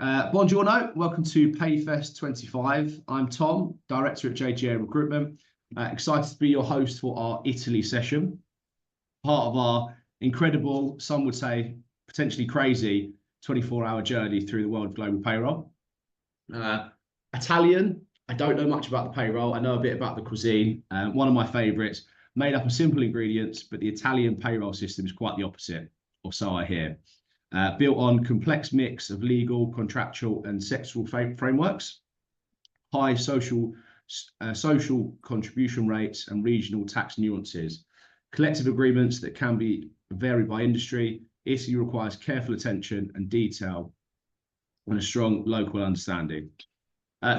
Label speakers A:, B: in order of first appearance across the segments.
A: Buongiorno, welcome to PayFest 25. I'm Tom, Director at JGA Recruitment. Excited to be your host for our Italy session, part of our incredible, some would say potentially crazy, 24-hour journey through the world of global payroll. Italian, I don't know much about the payroll. I know a bit about the cuisine. One of my favorites, made up of simple ingredients, but the Italian payroll system is quite the opposite, or so I hear. Built on complex mix of legal, contractual, and sexual frameworks, high social contribution rates, and regional tax nuances. Collective agreements that can be varied by industry. Italy requires careful attention and detail and a strong local understanding.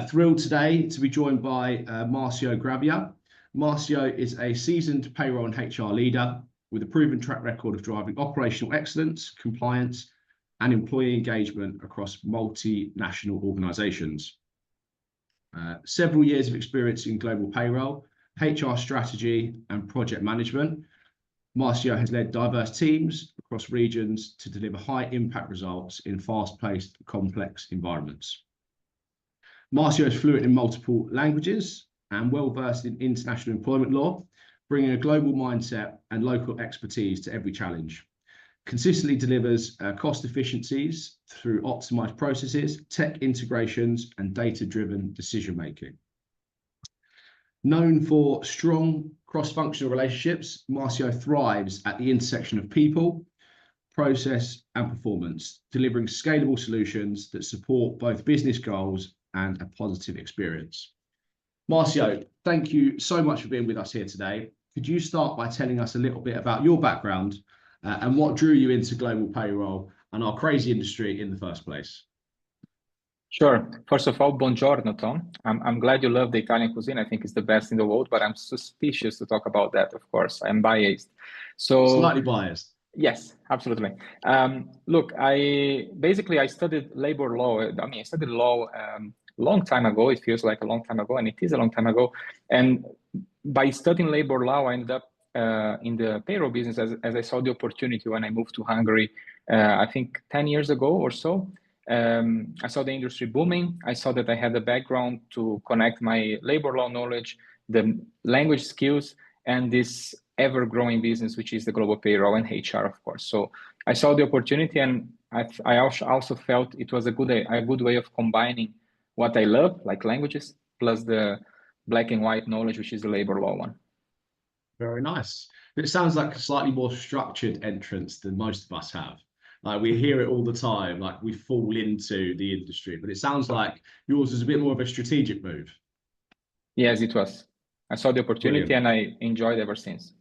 A: Thrilled today to be joined by Marcio Grava. Marcio is a seasoned payroll and HR leader with a proven track record of driving operational excellence, compliance, and employee engagement across multinational organizations. Several years of experience in global payroll, HR strategy, and project management. Marcio has led diverse teams across regions to deliver high impact results in fast-paced, complex environments. Marcio is fluent in multiple languages and well-versed in international employment law, bringing a global mindset and local expertise to every challenge. Consistently delivers cost efficiencies through optimized processes, tech integrations, and data-driven decision-making. Known for strong cross-functional relationships, Marcio thrives at the intersection of people, process, and performance, delivering scalable solutions that support both business goals and a positive experience. Marcio, thank you so much for being with us here today. Could you start by telling us a little bit about your background and what drew you into global payroll and our crazy industry in the first place?
B: Sure. First of all, buongiorno, Tom. I'm glad you love the Italian cuisine. I think it's the best in the world, but I'm suspicious to talk about that, of course. I'm biased.
A: Slightly biased.
B: Yes, absolutely. Look, I studied labor law. I studied law long time ago. It feels like a long time ago, and it is a long time ago. And by studying labor law, I ended up in the payroll business as I saw the opportunity when I moved to Hungary, I think 10 years ago or so. I saw the industry booming. I saw that I had the background to connect my labor law knowledge, the language skills, and this ever-growing business, which is the global payroll and HR, of course. So I saw the opportunity, and I also felt it was a good way of combining what I love, like languages, plus the black and white knowledge, which is the labor law one.
A: Very nice. It sounds like a slightly more structured entrance than most of us have. Like we hear it all the time, like we fall into the industry, but it sounds like yours is a bit more of a strategic move.
B: Yes, it was. I saw the opportunity. Brilliant. And I enjoyed ever since.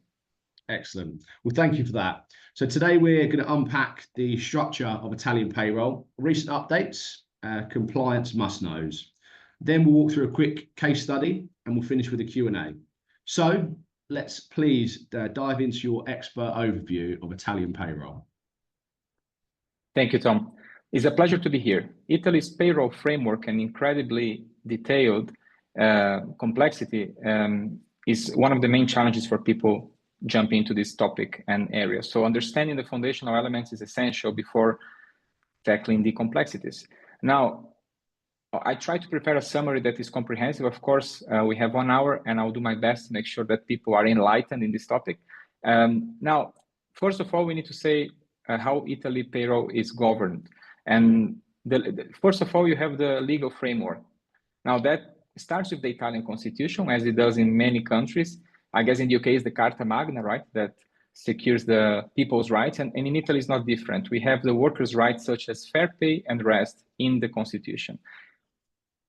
A: Excellent. Well, thank you for that. So today we're going to unpack the structure of Italian payroll, recent updates, compliance must-knows. Then we'll walk through a quick case study and we'll finish with a Q&A. So let's please dive into your expert overview of Italian payroll.
B: Thank you, Tom. It's a pleasure to be here. Italy's payroll framework and incredibly detailed complexity is one of the main challenges for people jumping into this topic and area. So understanding the foundational elements is essential before tackling the complexities. Now, I try to prepare a summary that is comprehensive. Of course, we have 1 hour, and I'll do my best to make sure that people are enlightened in this topic. Now, first of all, we need to say how Italy payroll is governed. And first of all, you have the legal framework. Now, that starts with the Italian constitution, as it does in many countries. I guess in the UK is the Carta Magna, right, that secures the people's rights. And in Italy, it's not different. We have the workers' rights, such as fair pay and rest, in the constitution.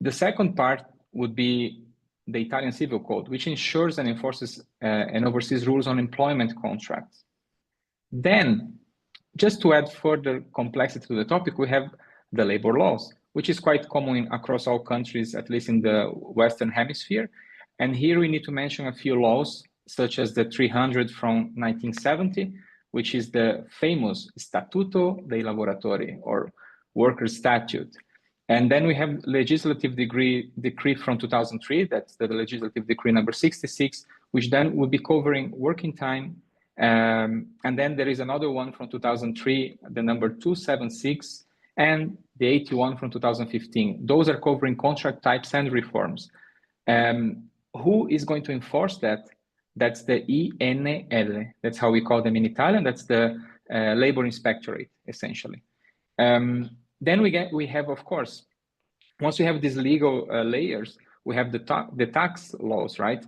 B: The second part would be the Italian Civil Code, which ensures and enforces and oversees rules on employment contracts. Then, just to add further complexity to the topic, we have the labor laws, which is quite common across all countries, at least in the Western Hemisphere. And here we need to mention a few laws, such as the 300 from 1970, which is the famous Statuto dei Lavoratori, or Workers' Statute. And then we have legislative decree from 2003, that's the legislative decree number 66, which then would be covering working time. And then there is another one from 2003, the number 276, and the 81 from 2015. Those are covering contract types and reforms. Who is going to enforce that? That's the INL. That's how we call them in Italian. That's the labor inspectorate, essentially. Then we have, of course, once we have these legal layers, we have the tax laws, right?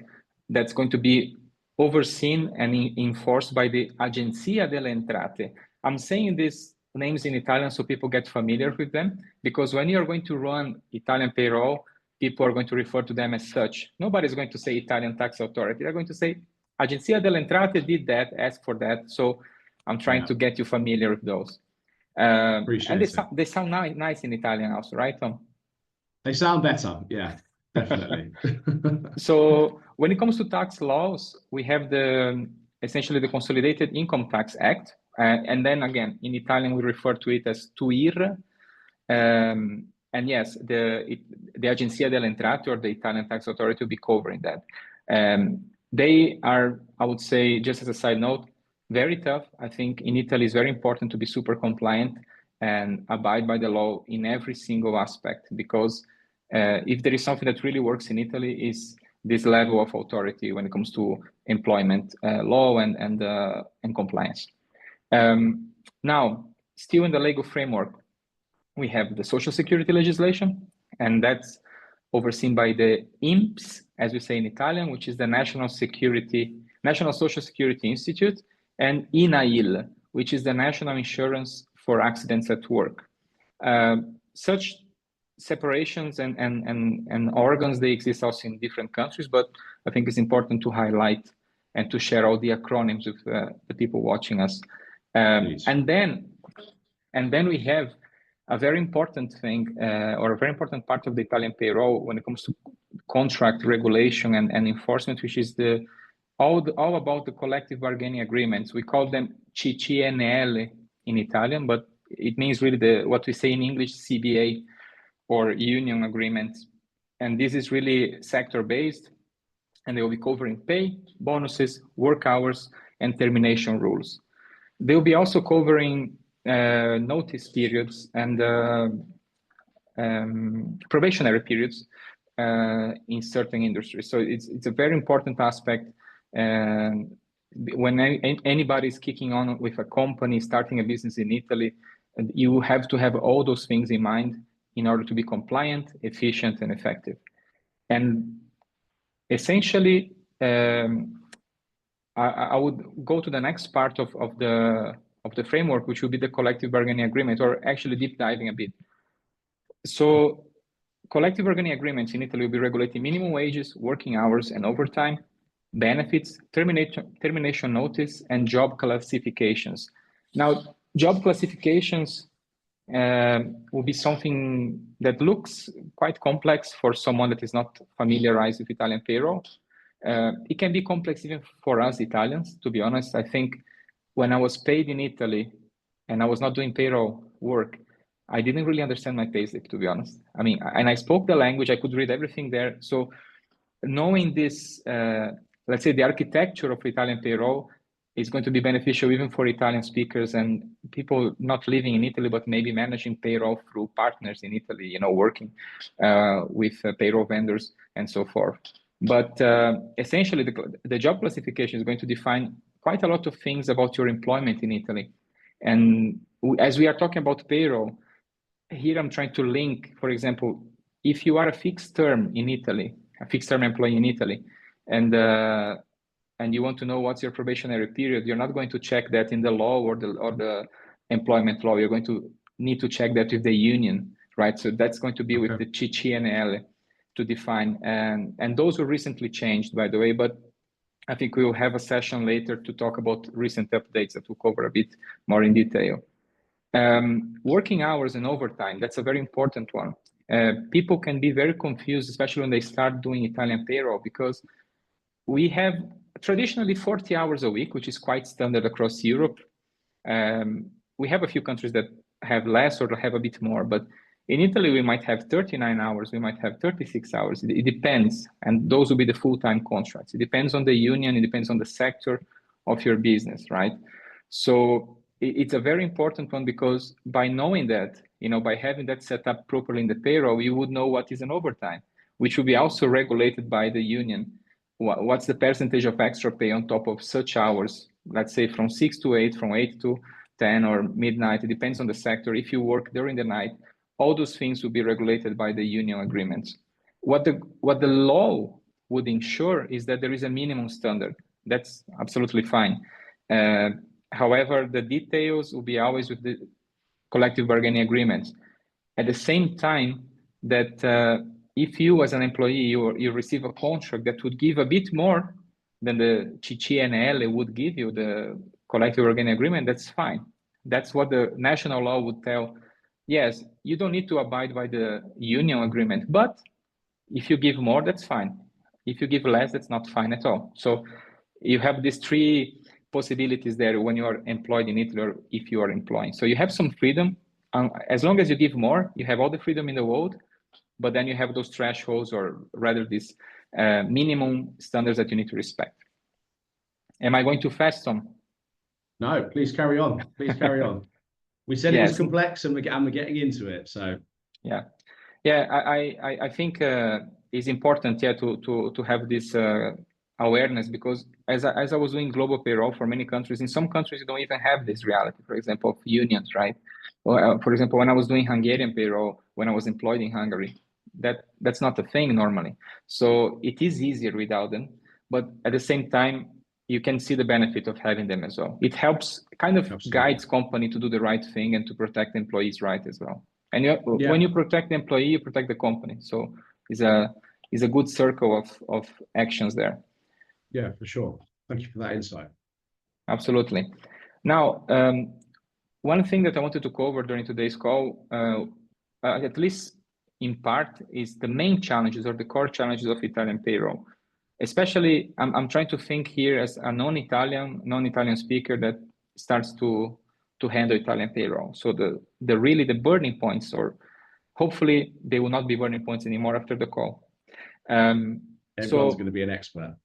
B: That's going to be overseen and enforced by the Agenzia delle Entrate. I'm saying these names in Italian so people get familiar with them, because when you're going to run Italian payroll, people are going to refer to them as such. Nobody's going to say Italian tax authority. They're going to say Agenzia delle Entrate did that, asked for that. So I'm trying to get you familiar with those. And they sound nice in Italian also, right, Tom?
A: They sound better, yeah, definitely.
B: So when it comes to tax laws, we have essentially the Consolidated Income Tax Act. And then again, in Italian, we refer to it as TUIR. And yes, the Agenzia delle Entrate, or the Italian Tax Authority, will be covering that. They are, I would say, just as a side note, very tough. I think in Italy, it's very important to be super compliant and abide by the law in every single aspect, because if there is something that really works in Italy, is this level of authority when it comes to employment law and compliance. Now, still in the legal framework, we have the Social Security legislation, and that's overseen by the INPS, as we say in Italian, which is the National Social Security Institute, and INAIL, which is the National Insurance for Accidents at Work. Such separations and organs, they exist also in different countries, but I think it's important to highlight and to share all the acronyms with the people watching us. And then we have a very important thing, or a very important part of the Italian payroll when it comes to contract regulation and enforcement, which is all about the collective bargaining agreements. We call them CCNL in Italian, but it means really what we say in English, CBA, or union agreements. And this is really sector-based, and they will be covering pay, bonuses, work hours, and termination rules. They will be also covering notice periods and probationary periods in certain industries. So it's a very important aspect. When anybody is kicking on with a company, starting a business in Italy, you have to have all those things in mind in order to be compliant, efficient, and effective. And essentially, I would go to the next part of the framework, which will be the collective bargaining agreement, or actually deep diving a bit. So collective bargaining agreements in Italy will be regulating minimum wages, working hours, and overtime, benefits, termination notice, and job classifications. Now, job classifications will be something that looks quite complex for someone that is not familiarized with Italian payroll. It can be complex even for us Italians, to be honest. I think when I was paid in Italy and I was not doing payroll work, I didn't really understand my payslip, to be honest. I mean, and I spoke the language, I could read everything there. So knowing this, let's say the architecture of Italian payroll is going to be beneficial even for Italian speakers and people not living in Italy, but maybe managing payroll through partners in Italy, working with payroll vendors and so forth. But essentially, the job classification is going to define quite a lot of things about your employment in Italy. And as we are talking about payroll, here I'm trying to link, for example, if you are a fixed term in Italy, a fixed term employee in Italy, and you want to know what's your probationary period, you're not going to check that in the law or the employment law. You're going to need to check that with the union, right? So that's going to be with the CCNL to define. And those were recently changed, by the way, but I think we will have a session later to talk about recent updates that will cover a bit more in detail. Working hours and overtime, that's a very important one. People can be very confused, especially when they start doing Italian payroll, because we have traditionally 40 hours a week, which is quite standard across Europe. We have a few countries that have less or have a bit more, but in Italy, we might have 39 hours, we might have 36 hours. It depends, and those will be the full-time contracts. It depends on the union, it depends on the sector of your business, right? So it's a very important one, because by knowing that, by having that set up properly in the payroll, you would know what is an overtime, which will be also regulated by the union. What's the percentage of extra pay on top of such hours? Let's say from 6 to 8, from 8 to 10 or midnight. It depends on the sector. If you work during the night, all those things will be regulated by the union agreements. What the law would ensure is that there is a minimum standard. That's absolutely fine. However, the details will be always with the collective bargaining agreements. At the same time, that if you as an employee, you receive a contract that would give a bit more than the CCNL would give you, the collective bargaining agreement, that's fine. That's what the national law would tell. Yes, you don't need to abide by the union agreement, but if you give more, that's fine. If you give less, that's not fine at all. So you have these three possibilities there when you are employed in Italy, or if you are employing. So you have some freedom. As long as you give more, you have all the freedom in the world, but then you have those thresholds, or rather these minimum standards that you need to respect. Am I going too fast, Tom?
A: No, please carry on. Please carry on. We said
B: Yes.
A: It was complex, and we're getting into it. So
B: yeah, I think it's important, to have this awareness, because as I was doing global payroll for many countries, in some countries you don't even have this reality, for example, of unions, right? Or, for example, when I was doing Hungarian payroll, when I was employed in Hungary, that's not a thing normally. So it is easier without them, but at the same time, you can see the benefit of having them as well. It helps, kind of
A: Absolutely.
B: guides company to do the right thing and to protect the employees' right as well. And when you protect the employee, you protect the company. So it's a good circle of actions there.
A: Yeah, for sure. Thank you for that insight.
B: Absolutely. Now, one thing that I wanted to cover during today's call, at least in part, is the main challenges or the core challenges of Italian payroll. Especially, I'm trying to think here as a non-Italian speaker that starts to handle Italian payroll. So the really the burning points, or hopefully they will not be burning points anymore after the call.
A: Everyone's going to be an expert.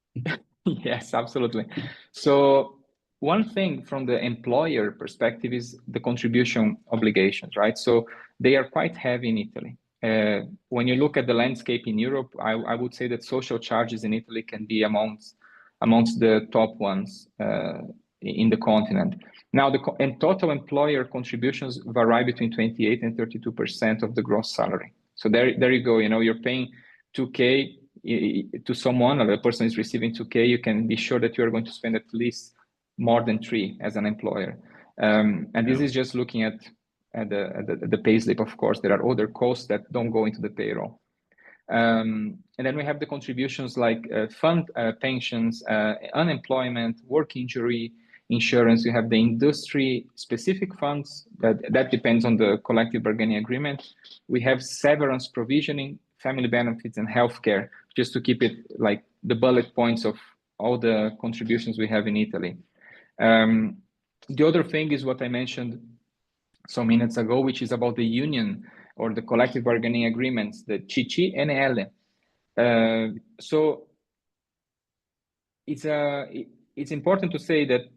B: Yes, absolutely. So one thing from the employer perspective is the contribution obligations, right? So they are quite heavy in Italy. When you look at the landscape in Europe, I would say that social charges in Italy can be amongst the top ones in the continent. Now, and total employer contributions vary between 28 and 32% of the gross salary. So there you go. You're paying 2K to someone, or the person is receiving 2K. You can be sure that you are going to spend at least more than 3 as an employer. And this is just looking at the pay slip. Of course, there are other costs that don't go into the payroll. And then we have the contributions like fund pensions, unemployment, work injury insurance. You have the industry specific funds that depends on the collective bargaining agreement. We have severance provisioning, family benefits, and healthcare, just to keep it like the bullet points of all the contributions we have in Italy. The other thing is what I mentioned some minutes ago, which is about the union or the collective bargaining agreements, the CCNL. So it's important to say that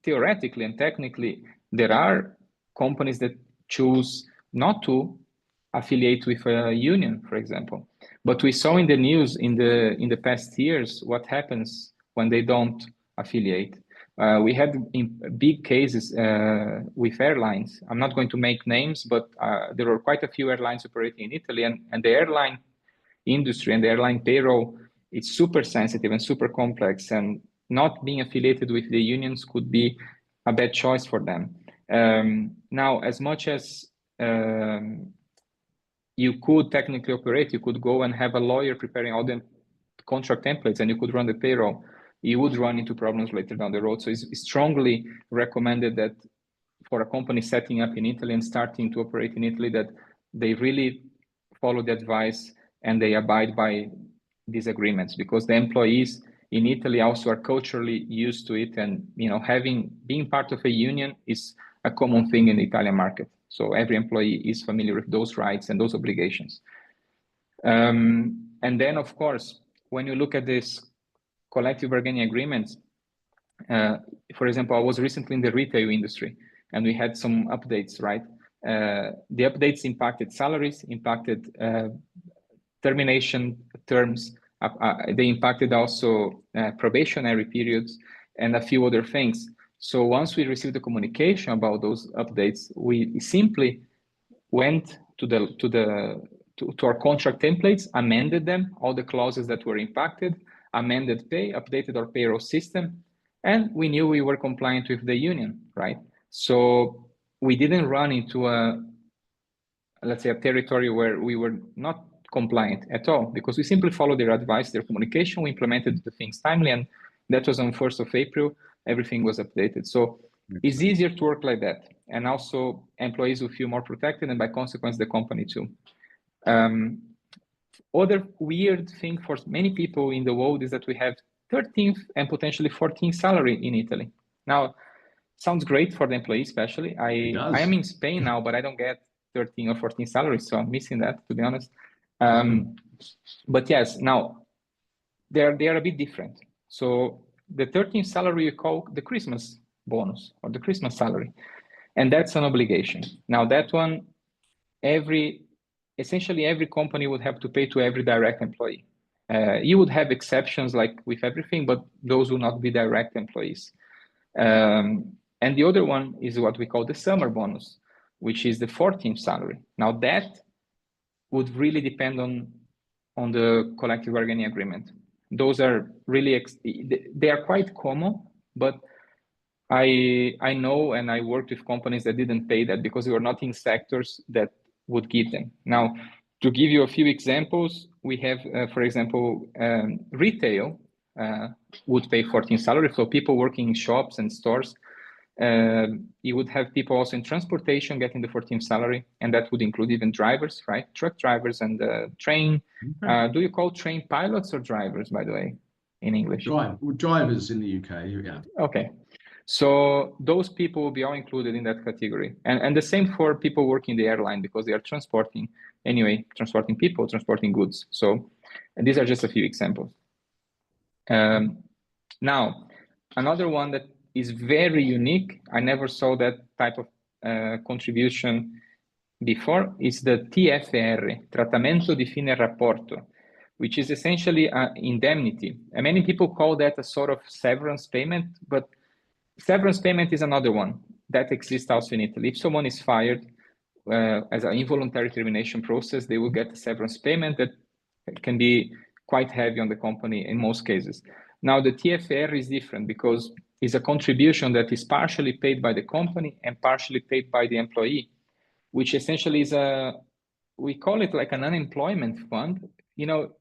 B: theoretically and technically, there are companies that choose not to affiliate with a union, for example. But we saw in the news in the past years what happens when they don't affiliate. We had big cases with airlines. I'm not going to make names, but there were quite a few airlines operating in Italy, and the airline industry and the airline payroll, it's super sensitive and super complex, and not being affiliated with the unions could be a bad choice for them. Now, as much as you could technically operate, you could go and have a lawyer preparing all the contract templates, and you could run the payroll, you would run into problems later down the road. So it's strongly recommended that for a company setting up in Italy and starting to operate in Italy, that they really follow the advice and they abide by these agreements, because the employees in Italy also are culturally used to it, and being part of a union is a common thing in the Italian market. So every employee is familiar with those rights and those obligations. And then, of course, when you look at this collective bargaining agreements, for example, I was recently in the retail industry, and we had some updates, right? The updates impacted salaries, impacted termination terms. They impacted also probationary periods and a few other things. So once we received the communication about those updates, we simply went to our contract templates, amended them, all the clauses that were impacted, amended pay, updated our payroll system, and we knew we were compliant with the union, right? So we didn't run into let's say, a territory where we were not compliant at all, because we simply followed their advice, their communication, we implemented the things timely, and that was on 1st of April, everything was updated. So it's easier to work like that. And also employees will feel more protected, and by consequence, the company too. Other weird thing for many people in the world is that we have 13th and potentially 14th salary in Italy. Now, sounds great for the employee, especially. I am in Spain now, but I don't get 13 or 14 salaries, so I'm missing that, to be honest. But yes, now they are a bit different. So the 13th salary you call the Christmas bonus or the Christmas salary, and that's an obligation. Now that one, essentially every company would have to pay to every direct employee. You would have exceptions like with everything, but those will not be direct employees. And the other one is what we call the summer bonus, which is the 14th salary. Now that would really depend on the collective bargaining agreement. Those are really, they are quite common, but I know and I worked with companies that didn't pay that because we were not in sectors that would give them. Now, to give you a few examples, we have, for example, retail would pay 14 salary. So people working in shops and stores, you would have people also in transportation getting the 14th salary, and that would include even drivers, right? Truck drivers and train. Do you call train pilots or drivers, by the way, in English?
A: Drivers in the UK, yeah.
B: Okay. So those people will be all included in that category. And the same for people working the airline, because they are transporting people, transporting goods. So and these are just a few examples. Now, another one that is very unique, I never saw that type of contribution before, is the TFR, Trattamento di Fine Rapporto, which is essentially an indemnity. And many people call that a sort of severance payment, but severance payment is another one that exists also in Italy. If someone is fired as an involuntary termination process, they will get a severance payment that can be quite heavy on the company in most cases. Now, the TFR is different because it's a contribution that is partially paid by the company and partially paid by the employee, which essentially is we call it like an unemployment fund. You know,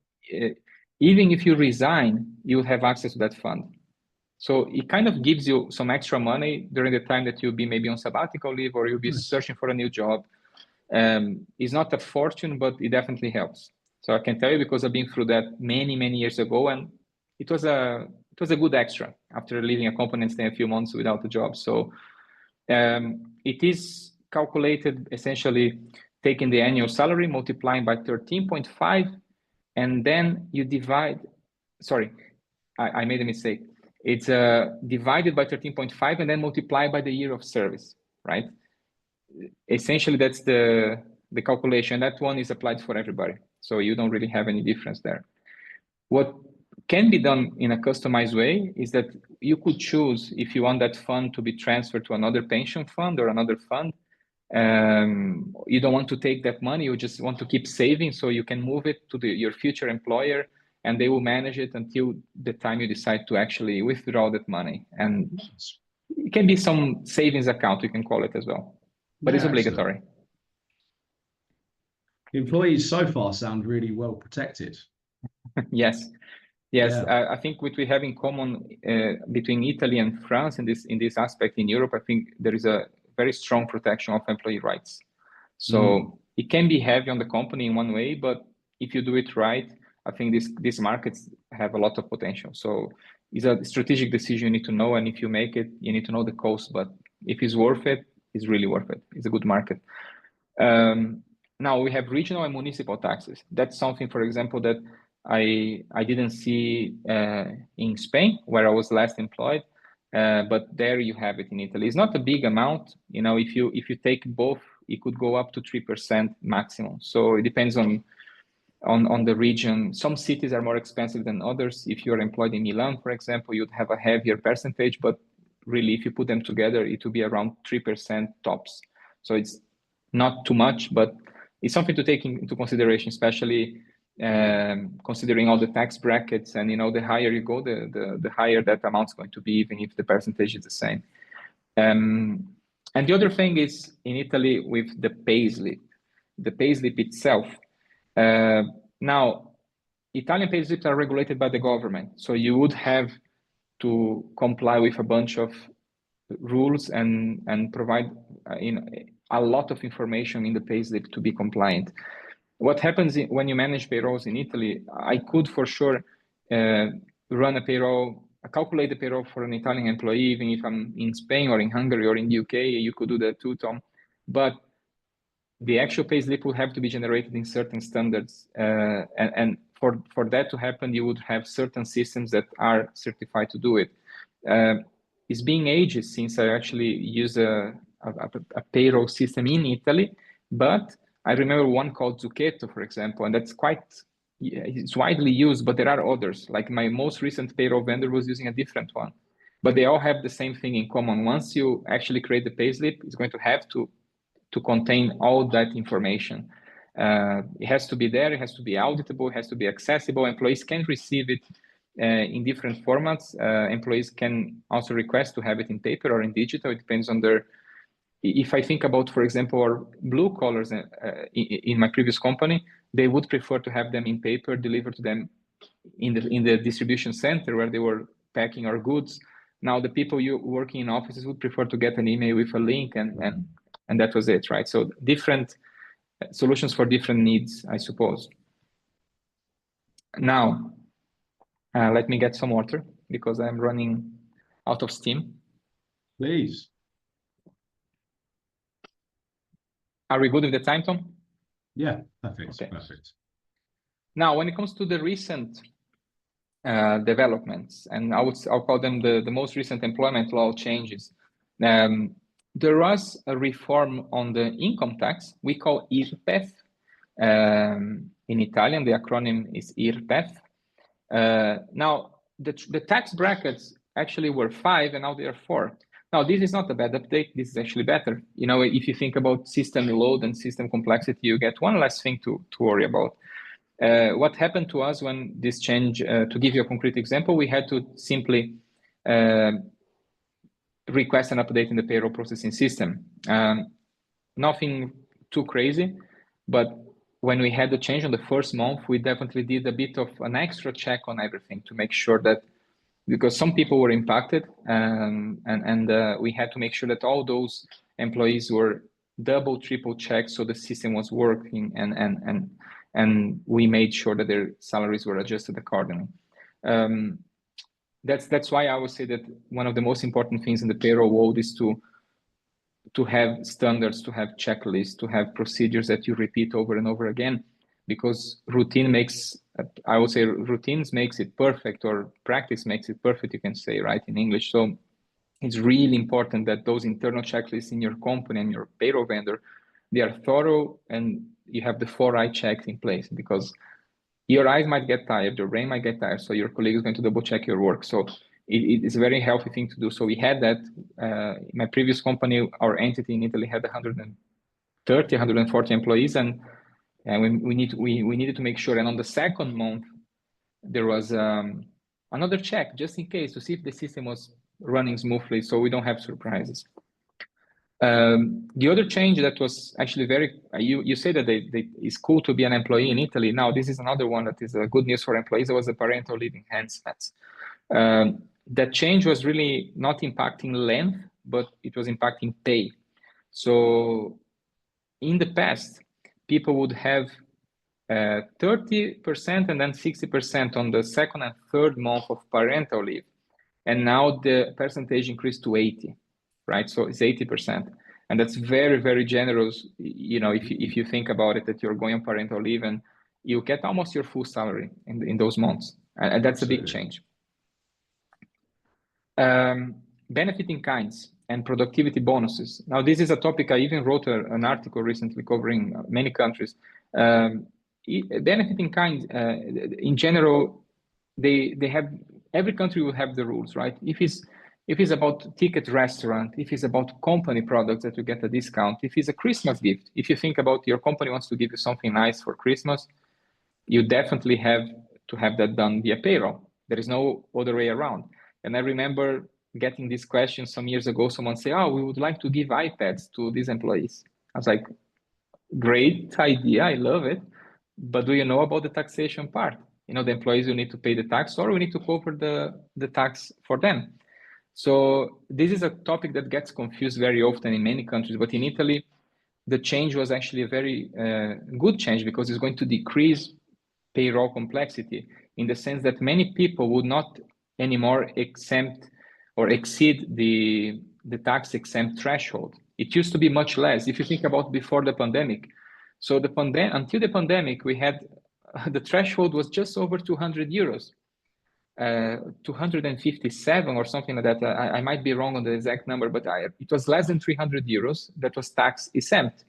B: even if you resign, you have access to that fund. So it kind of gives you some extra money during the time that you'll be maybe on sabbatical leave or you'll be searching for a new job. It's not a fortune, but it definitely helps. So I can tell you because I've been through that many, many years ago, and it was a good extra after leaving a company and staying a few months without a job. So it is calculated essentially taking the annual salary, multiplying by 13.5, and then you divide, sorry, I made a mistake. It's divided by 13.5 and then multiplied by the year of service, right? Essentially, that's the calculation. That one is applied for everybody. So you don't really have any difference there. What can be done in a customized way is that you could choose if you want that fund to be transferred to another pension fund or another fund. You don't want to take that money, you just want to keep saving, so you can move it to your future employer and they will manage it until the time you decide to actually withdraw that money. And it can be some savings account, you can call it as well, but it's obligatory.
A: Excellent. Employees so far sound really well protected.
B: Yes. Yeah. I think what we have in common between Italy and France in this aspect in Europe, I think there is a very strong protection of employee rights. So it can be heavy on the company in one way, but if you do it right, I think these markets have a lot of potential. So it's a strategic decision you need to know, and if you make it, you need to know the cost. But if it's worth it, it's really worth it. It's a good market. Now we have regional and municipal taxes. That's something, for example, that I didn't see in Spain, where I was last employed. But there you have it in Italy. It's not a big amount. You know, if you take both, it could go up to 3% maximum. So it depends on the region. Some cities are more expensive than others. If you're employed in Milan, for example, you'd have a heavier percentage, but really, if you put them together, it will be around 3% tops. So it's not too much, but it's something to take into consideration, especially considering all the tax brackets. And, you know, the higher you go, the higher that amount's going to be, even if the percentage is the same. And the other thing is in Italy with the payslip itself. Now, Italian payslips are regulated by the government, so you would have to comply with a bunch of rules and provide a lot of information in the payslip to be compliant. What happens when you manage payrolls in Italy? I could for sure run a payroll, calculate the payroll for an Italian employee, even if I'm in Spain or in Hungary or in the UK. You could do that too, Tom. But the actual payslip will have to be generated in certain standards, and for that to happen, you would have certain systems that are certified to do it. It's been ages since I actually used a payroll system in Italy, but I remember one called Zucchetto, for example, and that's it's widely used, but there are others. Like my most recent payroll vendor was using a different one, but they all have the same thing in common. Once you actually create the payslip, it's going to have to contain all that information. It has to be there, it has to be auditable, it has to be accessible. Employees can receive it in different formats. Employees can also request to have it in paper or in digital. It depends on their, if I think about, for example, our blue collars in my previous company, they would prefer to have them in paper, delivered to them in the distribution center where they were packing our goods. Now the people working in offices would prefer to get an email with a link, and that was it, right? So different solutions for different needs, I suppose. Now, let me get some water because I'm running out of steam.
A: Please.
B: Are we good with the time, Tom?
A: Yeah, perfect.
B: Okay.
A: Perfect.
B: Now, when it comes to the recent developments, and I'll call them the most recent employment law changes. There was a reform on the income tax. We call IRPEF in Italian. The acronym is IRPEF. Now, the tax brackets actually were 5, and now they are 4. Now, this is not a bad update. This is actually better. You know, if you think about system load and system complexity, you get one less thing to worry about. What happened to us when this change, to give you a concrete example, we had to simply request an update in the payroll processing system. Nothing too crazy, but when we had the change on the first month, we definitely did a bit of an extra check on everything to make sure that, because some people were impacted, and we had to make sure that all those employees were double, triple checked so the system was working, and we made sure that their salaries were adjusted accordingly. That's why I would say that one of the most important things in the payroll world is to have standards, to have checklists, to have procedures that you repeat over and over again, because routine makes, I would say routines makes it perfect, or practice makes it perfect, you can say, right, in English. So it's really important that those internal checklists in your company and your payroll vendor, they are thorough, and you have the 4 eye checks in place, because your eyes might get tired, your brain might get tired, so your colleague is going to double check your work. So it is a very healthy thing to do. So we had that. In my previous company, our entity in Italy had 130, 140 employees, and we needed to make sure. And on the second month, there was another check just in case, to see if the system was running smoothly, so we don't have surprises. The other change that was actually you say that it's cool to be an employee in Italy. Now, this is another one that is good news for employees. It was the parental leave enhancements. That change was really not impacting length, but it was impacting pay. So in the past, people would have 30% and then 60% on the second and third month of parental leave. And now the percentage increased to 80, right? So it's 80%. And that's very, very generous. You know, if you think about it, that you're going on parental leave and you get almost your full salary in those months. And that's a big change. benefit in kinds and productivity bonuses. Now, this is a topic I even wrote an article recently covering many countries. Benefit in kind, in general, they have, every country will have the rules, right? If it's about ticket restaurant, if it's about company products that you get a discount, if it's a Christmas gift, if you think about your company wants to give you something nice for Christmas, you definitely have to have that done via payroll. There is no other way around. And I remember getting this question some years ago, someone say, oh, we would like to give iPads to these employees. I was like, great idea, I love it. But do you know about the taxation part? You know, the employees will need to pay the tax, or we need to cover the tax for them. So this is a topic that gets confused very often in many countries, but in Italy, the change was actually a very good change, because it's going to decrease payroll complexity, in the sense that many people would not anymore exempt or exceed the tax exempt threshold. It used to be much less. If you think about before the pandemic, so until the pandemic, we had the threshold was just over 200 euros, 257 or something like that. I might be wrong on the exact number, but it was less than 300 euros that was tax exempt.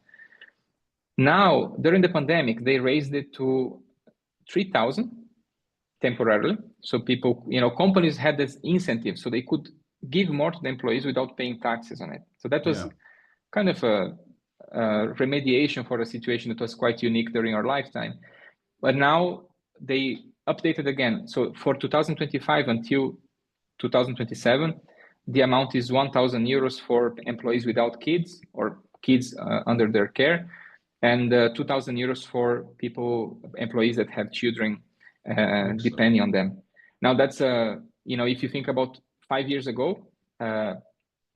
B: Now, during the pandemic, they raised it to 3,000 temporarily. So people, you know, companies had this incentive, so they could give more to the employees without paying taxes on it. So that was kind of a remediation for a situation that was quite unique during our lifetime. But now they updated again. So for 2025 until 2027, the amount is 1,000 euros for employees without kids or kids under their care, and 2,000 euros for employees that have children depending on them. Now that's, you know, if you think about 5 years ago,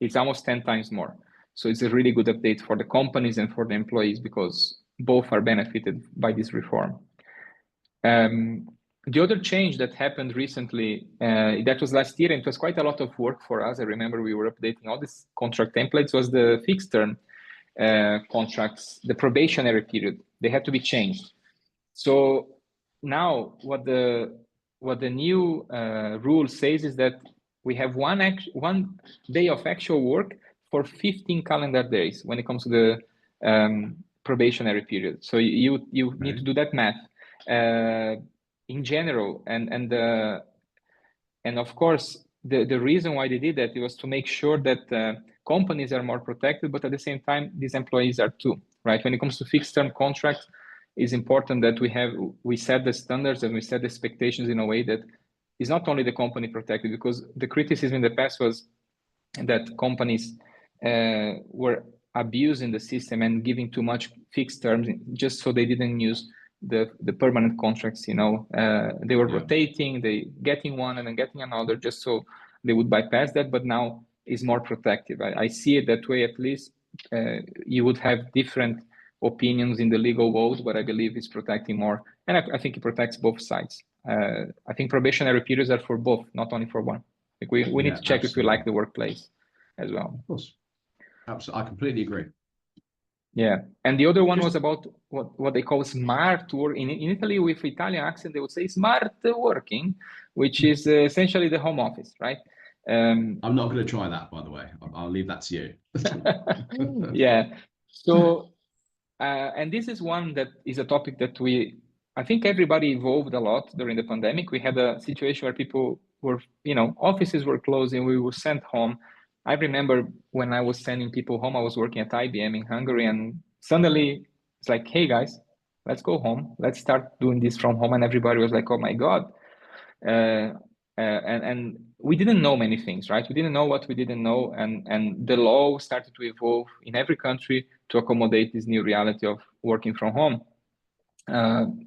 B: it's almost 10 times more. So it's a really good update for the companies and for the employees, because both are benefited by this reform. The other change that happened recently, that was last year, and it was quite a lot of work for us. I remember we were updating all these contract templates, was the fixed term contracts, the probationary period. They had to be changed. So now what the new rule says is that we have one day of actual work for 15 calendar days when it comes to the probationary period. So you need to do that math in general, and of course the reason why they did that, it was to make sure that companies are more protected, but at the same time these employees are too, right? When it comes to fixed term contracts, it's important that we set the standards and we set the expectations in a way that is not only the company protected, because the criticism in the past was that companies were abusing the system and giving too much fixed terms just so they didn't use the permanent contracts. You know, they were rotating, they getting one and then getting another just so they would bypass that, but now is more protective. I see it that way. At least you would have different opinions in the legal world, but I believe it's protecting more, and I think it protects both sides. I think probationary periods are for both, not only for one. Like we need to check if we like the workplace as well.
A: Of course, absolutely, I completely agree.
B: Yeah, and the other one was about what they call smart work. In Italy, with Italian accent, they would say smart working, which is essentially the home office, right?
C: I'm not going to try that, by the way. I'll leave that to you.
B: Yeah. So, and this is one that is a topic that I think everybody evolved a lot during the pandemic. We had a situation where people were, you know, offices were closing, we were sent home. I remember when I was sending people home, I was working at IBM in Hungary, and suddenly it's like, hey guys, let's go home. Let's start doing this from home. And everybody was like, oh my God. And we didn't know many things, right? We didn't know what we didn't know. And the law started to evolve in every country to accommodate this new reality of working from home.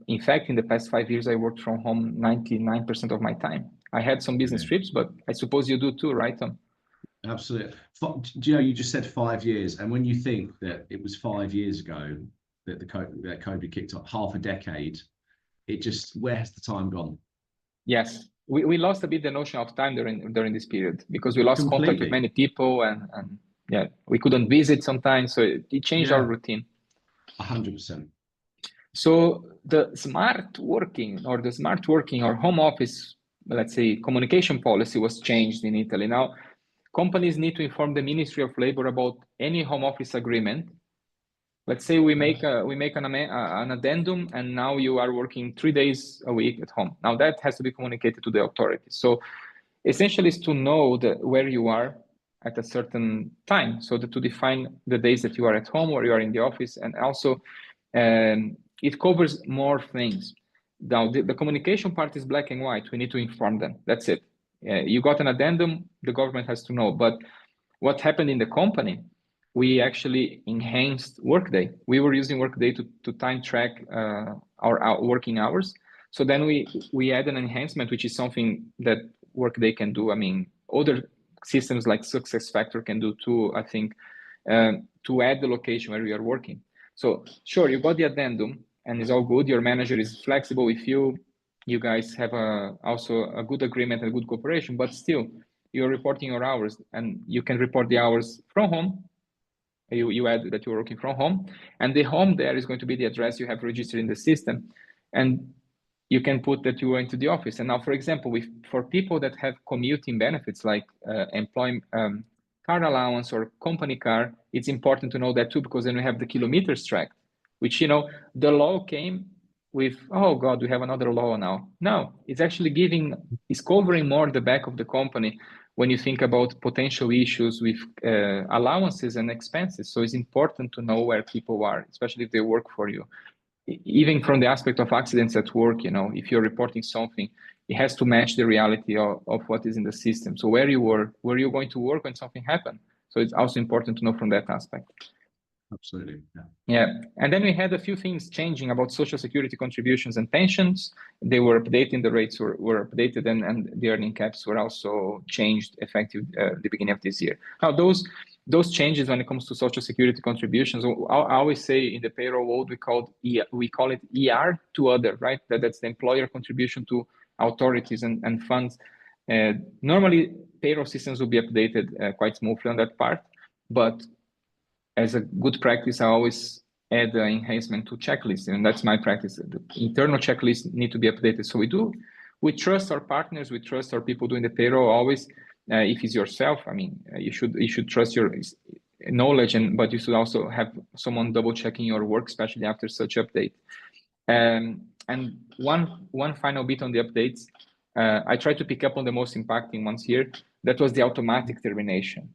B: In fact, in the past 5 years, I worked from home 99% of my time. I had some business trips, but I suppose you do too, right, Tom?
C: Absolutely. Do you know, you just said 5 years, and when you think that it was 5 years ago that that COVID kicked off, half a decade, it just, where has the time gone?
B: Yes, we lost a bit the notion of time during this period, because we lost contact with many people, and yeah, we couldn't visit sometimes, so it changed our routine.
C: 100%.
B: So the smart working or home office, let's say, communication policy was changed in Italy. Now, companies need to inform the Ministry of Labor about any home office agreement. Let's say we make an addendum, and now you are working 3 days a week at home. Now that has to be communicated to the authorities. So essentially, is to know where you are at a certain time, so to define the days that you are at home or you are in the office, and also it covers more things. Now the communication part is black and white. We need to inform them. That's it. You got an addendum, the government has to know. But what happened in the company, we actually enhanced Workday. We were using Workday to time track our working hours. So then we add an enhancement, which is something that Workday can do. I mean, other systems like SuccessFactors can do too, I think, to add the location where you are working. So sure, you got the addendum and it's all good. Your manager is flexible with you. You guys have also a good agreement and good cooperation, but still you're reporting your hours, and you can report the hours from home. You add that you're working from home, and the home there is going to be the address you have registered in the system. And you can put that you went to the office. And now, for example, for people that have commuting benefits like car allowance or company car, it's important to know that too, because then we have the kilometers tracked, which, the law came with, oh God, we have another law now. No, it's actually it's covering more the back of the company when you think about potential issues with allowances and expenses. So it's important to know where people are, especially if they work for you. Even from the aspect of accidents at work, if you're reporting something, it has to match the reality of what is in the system. So where you were going to work when something happened. So it's also important to know from that aspect.
A: Absolutely.
B: Yeah. And then we had a few things changing about Social Security contributions and pensions. They were updating, the rates were updated, and the earning caps were also changed effective the beginning of this year. Now, those changes when it comes to Social Security contributions, I always say in the payroll world, we call it ER to other, right? That's the employer contribution to authorities and funds. Normally, payroll systems will be updated quite smoothly on that part, but as a good practice, I always add an enhancement to checklists, and that's my practice. The internal checklists need to be updated. So we trust our partners, we trust our people doing the payroll always. If it's yourself, I mean, you should trust your knowledge, but you should also have someone double checking your work, especially after such update. And one final bit on the updates, I try to pick up on the most impacting ones here. That was the automatic termination.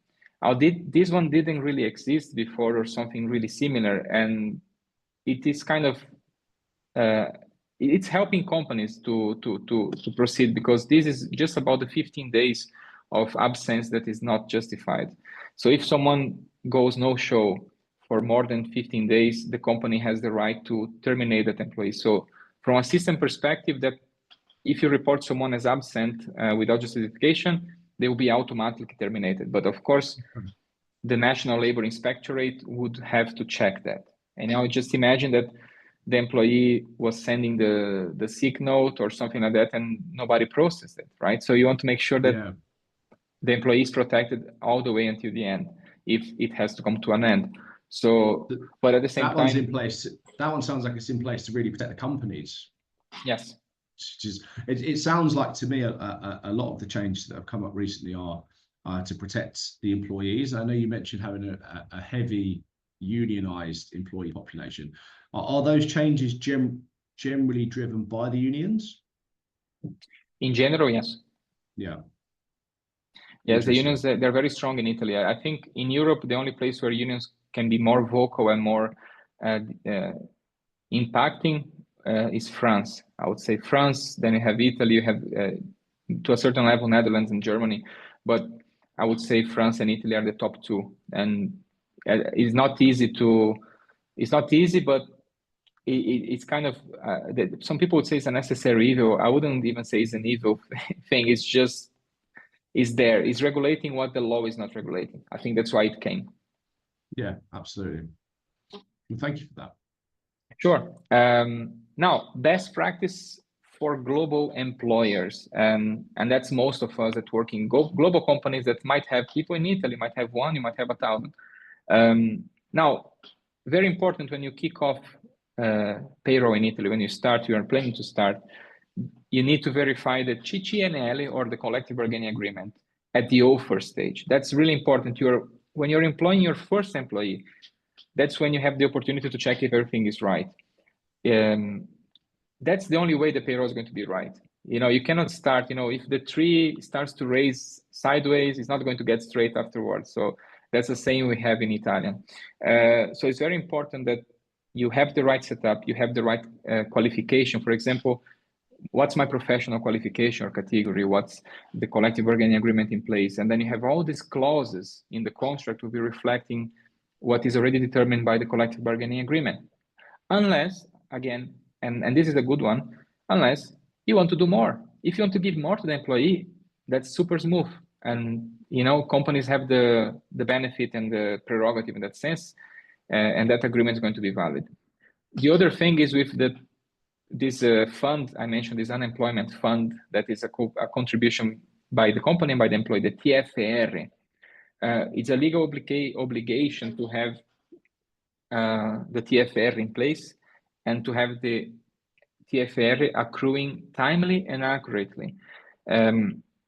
B: This one didn't really exist before, or something really similar, and it is kind of it's helping companies to proceed, because this is just about the 15 days of absence that is not justified. So if someone goes no-show for more than 15 days, the company has the right to terminate that employee. So from a system perspective, that if you report someone as absent without justification, they will be automatically terminated. But of course, the National Labor Inspectorate would have to check that. And now just imagine that the employee was sending the sick note or something like that, and nobody processed it, right? So you want to make sure that the employee is protected all the way until the end, if it has to come to an end. So, but at the same time,
A: one's in place. That one sounds like it's in place to really protect the companies.
B: Yes.
A: It sounds like to me a lot of the changes that have come up recently are to protect the employees. I know you mentioned having a heavy unionized employee population. Are those changes generally driven by the unions?
B: In general, yes.
A: Yeah.
B: Yes, the unions, they're very strong in Italy. I think in Europe, the only place where unions can be more vocal and more impacting is France. I would say France, then you have Italy, you have to a certain level Netherlands and Germany, but I would say France and Italy are the top two. And it's not easy, but it's kind of, some people would say it's a necessary evil. I wouldn't even say it's an evil thing. It's just, it's there. It's regulating what the law is not regulating. I think that's why it came.
A: Yeah, absolutely. Well, thank you for that.
B: Sure. Now, best practice for global employers, and that's most of us that work in global companies that might have people in Italy, might have one, you might have 1,000. Now, very important when you kick off payroll in Italy, when you are planning to start, you need to verify the CCNL or the collective bargaining agreement. at the offer stage. That's really important. When you're employing your first employee, that's when you have the opportunity to check if everything is right. That's the only way the payroll is going to be right. You cannot start, if the tree starts to raise sideways, it's not going to get straight afterwards. So that's the same we have in Italian. So it's very important that you have the right setup, you have the right qualification. For example, what's my professional qualification or category? What's the collective bargaining agreement in place? And then you have all these clauses in the contract will be reflecting what is already determined by the collective bargaining agreement. Unless, again, and this is a good one, unless you want to do more. If you want to give more to the employee, that's super smooth. And, companies have the benefit and the prerogative in that sense, and that agreement is going to be valid. The other thing is with this fund, I mentioned this unemployment fund, that is a contribution by the company and by the employee, the TFR. It's a legal obligation to have the TFR in place and to have the TFR accruing timely and accurately.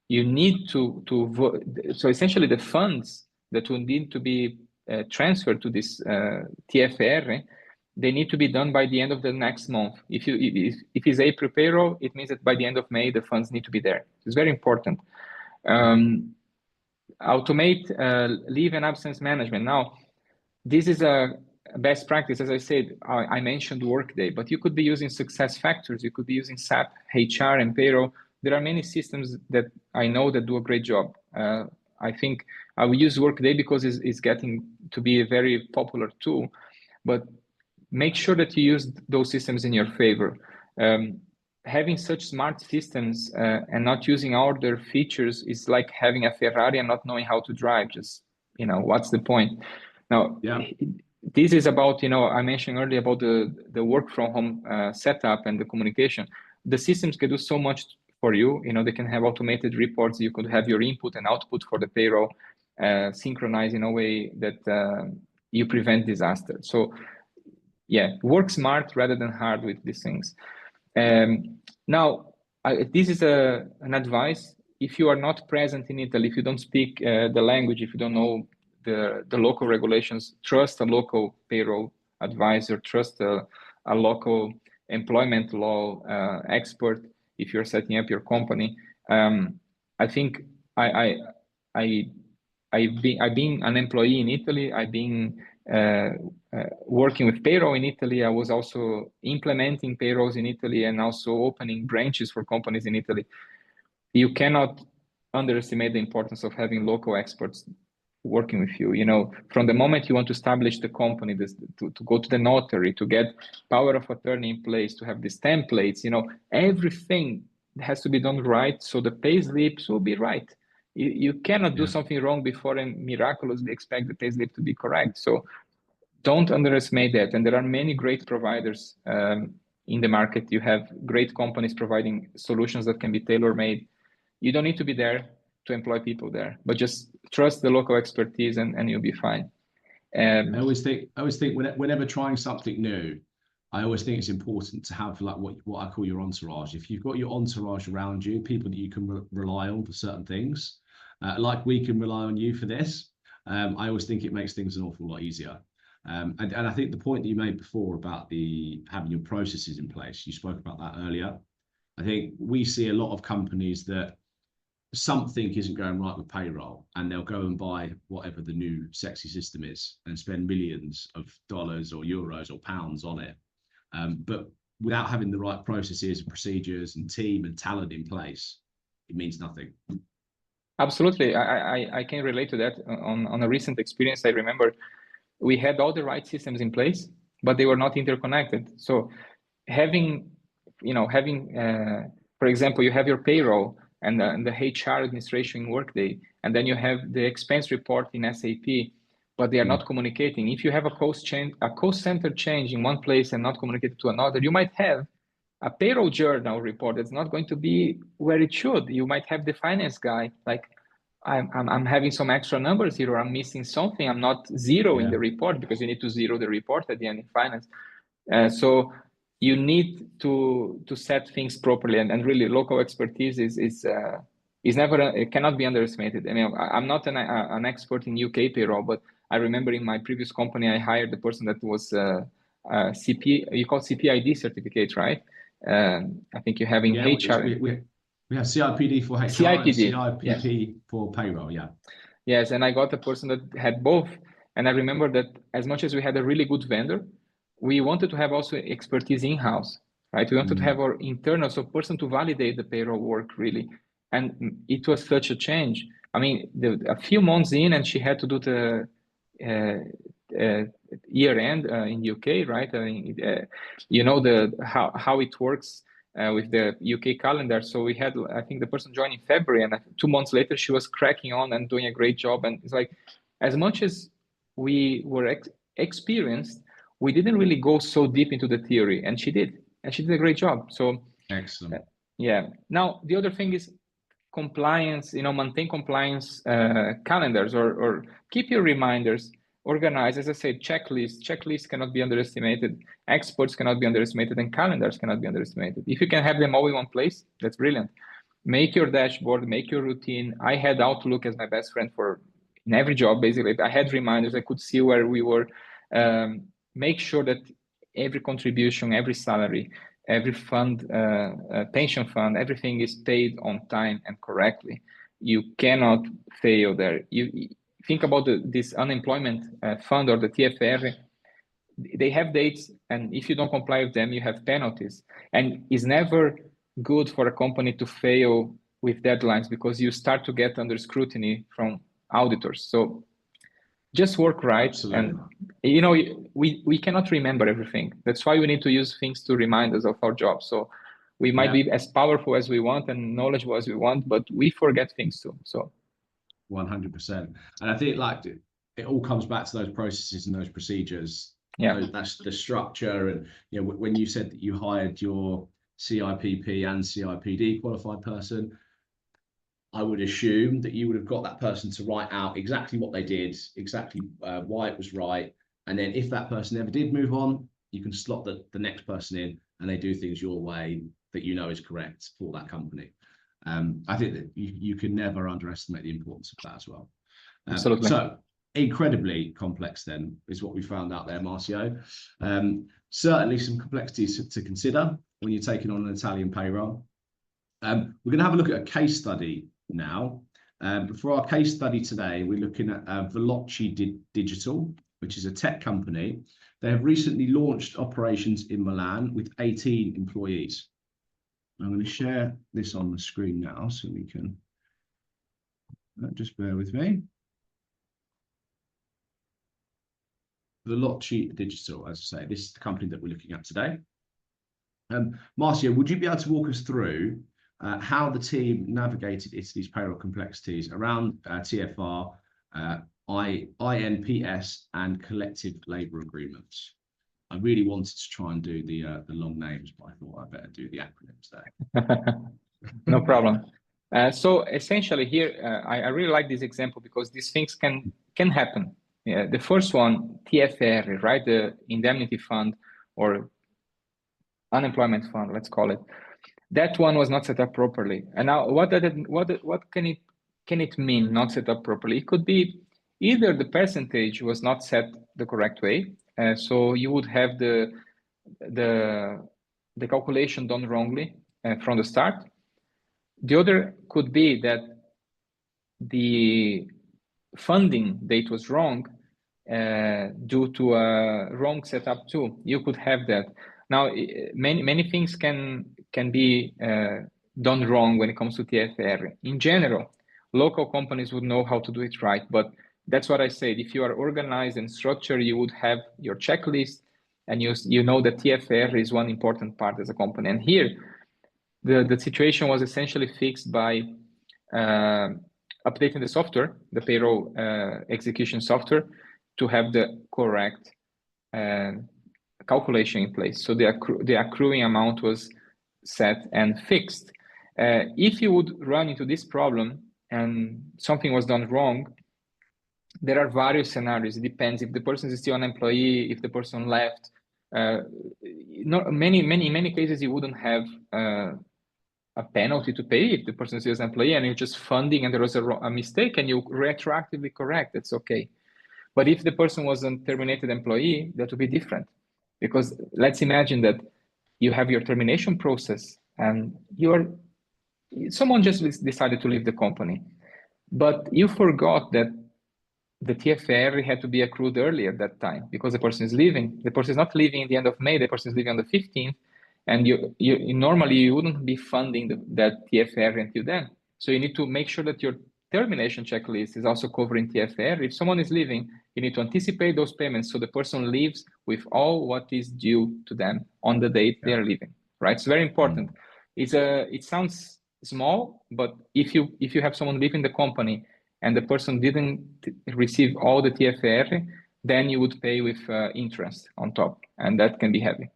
B: You need to vote. So essentially the funds that will need to be transferred to this TFR, they need to be done by the end of the next month. If it's April payroll, it means that by the end of May, the funds need to be there. It's very important. Automate leave and absence management. Now, this is a best practice. As I said, I mentioned Workday, but you could be using SuccessFactors. You could be using SAP, HR, and Payroll. There are many systems that I know that do a great job. I think I will use Workday because it's getting to be a very popular tool, but make sure that you use those systems in your favor. Having such smart systems and not using all their features is like having a Ferrari and not knowing how to drive. Just, what's the point? Now, this is about, I mentioned earlier about the work from home setup and the communication. The systems can do so much for you. They can have automated reports. You could have your input and output for the payroll synchronized in a way that you prevent disaster. So yeah, work smart rather than hard with these things. Now, this is an advice. If you are not present in Italy, if you don't speak the language, if you don't know the local regulations, trust a local payroll advisor, trust a local employment law expert if you're setting up your company. I think I've been an employee in Italy. I've been working with payroll in Italy. I was also implementing payrolls in Italy and also opening branches for companies in Italy. You cannot underestimate the importance of having local experts working with you. From the moment you want to establish the company, to go to the notary, to get power of attorney in place, to have these templates, everything has to be done right so the pay slips will be right. You cannot do something wrong before and miraculously expect the pay slip to be correct. So don't underestimate that. And there are many great providers in the market. You have great companies providing solutions that can be tailor-made. You don't need to be there to employ people there, but just trust the local expertise and you'll be fine.
A: I always think whenever trying something new, I always think it's important to have like what I call your entourage. If you've got your entourage around you, people that you can rely on for certain things, like we can rely on you for this, I always think it makes things an awful lot easier. And I think the point that you made before about having your processes in place, you spoke about that earlier. I think we see a lot of companies that something isn't going right with payroll and they'll go and buy whatever the new sexy system is and spend millions of dollars or euros or pounds on it. But without having the right processes and procedures and team and talent in place, it means nothing.
B: Absolutely. I can relate to that. On a recent experience, I remember we had all the right systems in place, but they were not interconnected. So having, for example, you have your payroll and the HR administration in Workday, and then you have the expense report in SAP, but they are not communicating. If you have a cost center change in one place and not communicated to another, you might have a payroll journal report that's not going to be where it should. You might have the finance guy like, I'm having some extra numbers here, or I'm missing something. I'm not zero in the report, because you need to zero the report at the end in finance. So you need to set things properly, and really local expertise is it cannot be underestimated. I mean, I'm not an expert in UK payroll, but I remember in my previous company, I hired the person that was CP, you call CPID certificate, right? I think you have in HR.
C: We have CIPD for HR
B: CIPD,
C: and CIPP for payroll, yeah.
B: Yes, and I got a person that had both. And I remember that as much as we had a really good vendor, we wanted to have also expertise in-house, right? We wanted to have our internal, so person to validate the payroll work really. And it was such a change. I mean, a few months in and she had to do the year end in UK, right? You know how it works with the UK calendar. So we had, I think the person joined in February, and 2 months later she was cracking on and doing a great job. And it's like, as much as we were experienced, we didn't really go so deep into the theory, and she did a great job. So
C: excellent.
B: Yeah. Now the other thing is compliance. Maintain compliance calendars or keep your reminders organized. As I said, checklists cannot be underestimated. Experts cannot be underestimated, and calendars cannot be underestimated. If you can have them all in one place, that's brilliant. Make your dashboard, make your routine. I had Outlook as my best friend in every job, basically. I had reminders. I could see where we were. Make sure that every contribution, every salary, every fund, pension fund, everything is paid on time and correctly. You cannot fail there. You think about this unemployment fund or the TFR. They have dates, and if you don't comply with them, you have penalties. And it's never good for a company to fail with deadlines, because you start to get under scrutiny from auditors. So just work right. Absolutely. And we cannot remember everything. That's why we need to use things to remind us of our job. So we might be as powerful as we want and knowledgeable as we want, but we forget things too. So
C: 100%. And I think it all comes back to those processes and those procedures.
B: Yeah,
C: that's the structure. And when you said that you hired your CIPP and CIPD qualified person, I would assume that you would have got that person to write out exactly what they did, exactly why it was right. And then if that person ever did move on, you can slot the next person in and they do things your way that is correct for that company. I think that you can never underestimate the importance of that as well.
B: Absolutely.
C: So incredibly complex then is what we found out there, Marcio. Certainly some complexities to consider when you're taking on an Italian payroll. We're going to have a look at a case study now. For our case study today, we're looking at Veloci Digital, which is a tech company. They have recently launched operations in Milan with 18 employees. I'm going to share this on the screen now so we can just bear with me. Veloci Digital, as I say, this is the company that we're looking at today. Marcio, would you be able to walk us through how the team navigated Italy's payroll complexities around TFR, INPS, and collective labour agreements? I really wanted to try and do the long names, but I thought I better do the acronyms there.
B: No problem. So essentially here, I really like this example because these things can happen. Yeah, the first one, TFR, right? The indemnity fund or unemployment fund, let's call it. That one was not set up properly. And now what can it mean, not set up properly? It could be either the percentage was not set the correct way. So you would have the calculation done wrongly from the start. The other could be that the funding date was wrong due to a wrong setup too. You could have that. Now, many things can be done wrong when it comes to TFR. In general, local companies would know how to do it right, but that's what I said. If you are organized and structured, you would have your checklist, and you know that TFR is one important part as a company. And here, the situation was essentially fixed by updating the software, the payroll execution software, to have the correct calculation in place. So the accruing amount was set and fixed. If you would run into this problem and something was done wrong, there are various scenarios. It depends if the person is still an employee, if the person left. In many cases, you wouldn't have a penalty to pay if the person is an employee and you're just funding and there was a mistake and you retroactively correct, it's okay. But if the person was a terminated employee, that would be different. Because let's imagine that you have your termination process and someone just decided to leave the company, but you forgot that the TFR had to be accrued early at that time because the person is leaving. The person is not leaving at the end of May, the person is leaving on the 15th. And normally you wouldn't be funding that TFR until then. So you need to make sure that your termination checklist is also covering TFR. If someone is leaving, you need to anticipate those payments so the person leaves with all what is due to them on the date they are leaving, right? It's very important. It sounds small, but if you have someone leaving the company and the person didn't receive all the TFR, then you would pay with interest on top, and that can be heavy.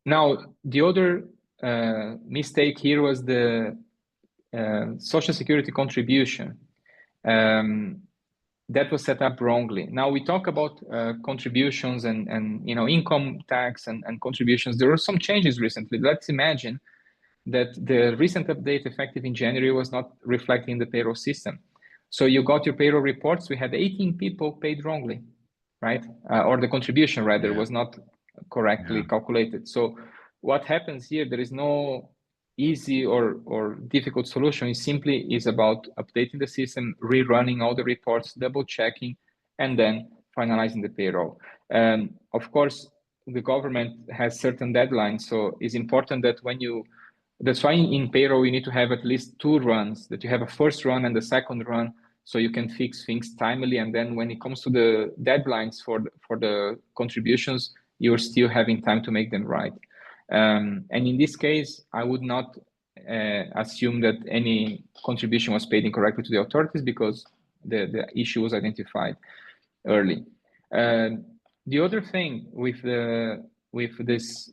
B: Now, the other mistake here was the Social Security contribution. That was set up wrongly. Now we talk about contributions and income tax and contributions. There were some changes recently. Let's imagine that the recent update effective in January was not reflecting the payroll system. So you got your payroll reports. We had 18 people paid wrongly, right? Or the contribution rather was not correctly calculated. So what happens here, there is no easy or difficult solution. It simply is about updating the system, rerunning all the reports, double checking, and then finalizing the payroll. Of course, the government has certain deadlines. So it's important that that's why in payroll, you need to have at least 2 runs, that you have a first run and the second run, so you can fix things timely. And then when it comes to the deadlines for the contributions, you're still having time to make them right. And in this case, I would not assume that any contribution was paid incorrectly to the authorities because the issue was identified early. The other thing with this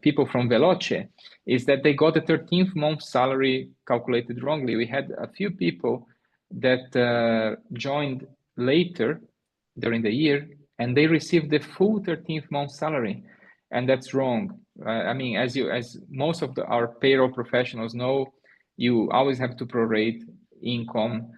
B: people from Veloce is that they got the 13th month salary calculated wrongly. We had a few people that joined later during the year and they received the full 13th month salary, and that's wrong. I mean, as most of our payroll professionals know, you always have to prorate income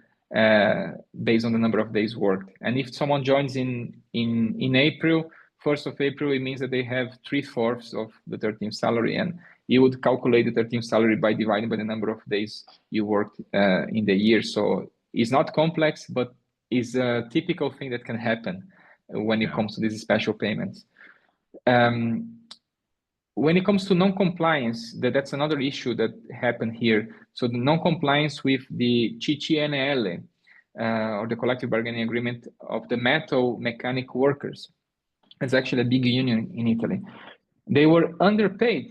B: based on the number of days worked. And if someone joins in April, 1st of April, it means that they have 3/4 of the 13th salary, and you would calculate the 13th salary by dividing by the number of days you worked in the year. So it's not complex, but it's a typical thing that can happen when it comes to these special payments. When it comes to non-compliance, that's another issue that happened here. So the non-compliance with the CCNL, or the collective bargaining agreement of the metal mechanic workers. It's actually a big union in Italy. They were underpaid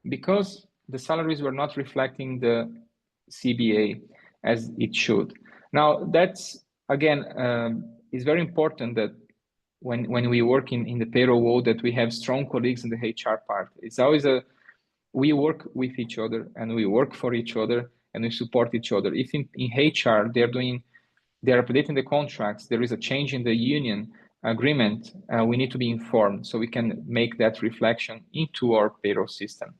B: because the salaries were not reflecting the CBA as it should. Now, that's, again, is very important that when we work in the payroll world, that we have strong colleagues in the HR part. It's always we work with each other and we work for each other and we support each other. If in HR, they're updating the contracts, there is a change in the union agreement, we need to be informed so we can make that reflection into our payroll system.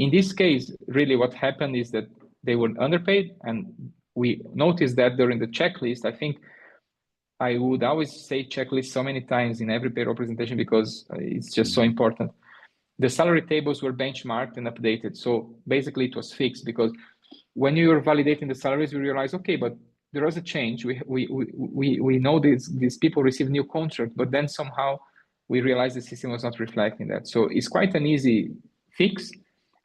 B: In this case, really what happened is that they were underpaid, and we noticed that during the checklist. I think I would always say checklist so many times in every payroll presentation because it's just so important. The salary tables were benchmarked and updated. So basically it was fixed because when you were validating the salaries, we realized, okay, but there was a change. We know these people receive new contract, but then somehow we realized the system was not reflecting that. So it's quite an easy fix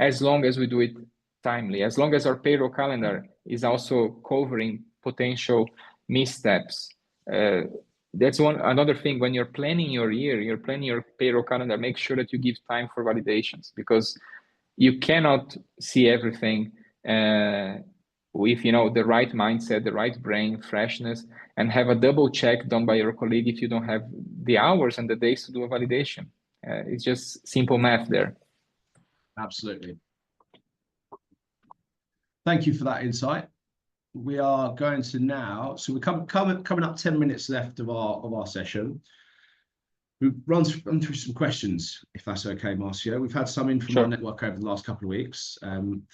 B: as long as we do it timely, as long as our payroll calendar is also covering potential missteps. That's another thing. When you're planning your year, you're planning your payroll calendar, make sure that you give time for validations, because you cannot see everything with the right mindset, the right brain, freshness, and have a double check done by your colleague if you don't have the hours and the days to do a validation. It's just simple math there.
A: Absolutely. Thank you for that insight. We are going to now, so we're coming up 10 minutes left of our session.
C: We'll run through some questions, if that's okay, Marcio. We've had some in from our network over the last couple of weeks,